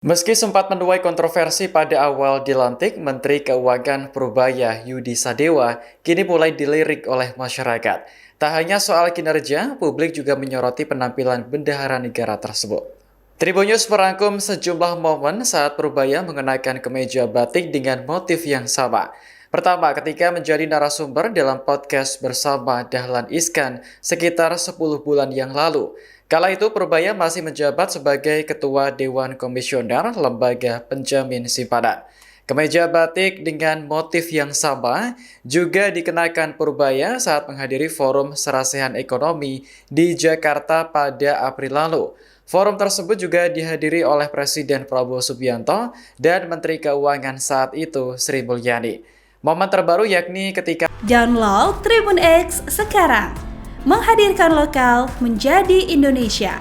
Meski sempat menuai kontroversi pada awal dilantik, Menteri Keuangan Purbaya Yudi Sadewa kini mulai dilirik oleh masyarakat. Tak hanya soal kinerja, publik juga menyoroti penampilan bendahara negara tersebut. Tribunnews merangkum sejumlah momen saat Purbaya mengenakan kemeja batik dengan motif yang sama. Pertama, ketika menjadi narasumber dalam podcast bersama Dahlan Iskan sekitar 10 bulan yang lalu. Kala itu Purbaya masih menjabat sebagai Ketua Dewan Komisioner Lembaga Penjamin Simpanan. Kemeja batik dengan motif yang sama juga dikenakan Purbaya saat menghadiri Forum Serasehan Ekonomi di Jakarta pada April lalu. Forum tersebut juga dihadiri oleh Presiden Prabowo Subianto dan Menteri Keuangan saat itu Sri Mulyani. Momen terbaru yakni ketika Download Tribun X sekarang, menghadirkan lokal menjadi Indonesia.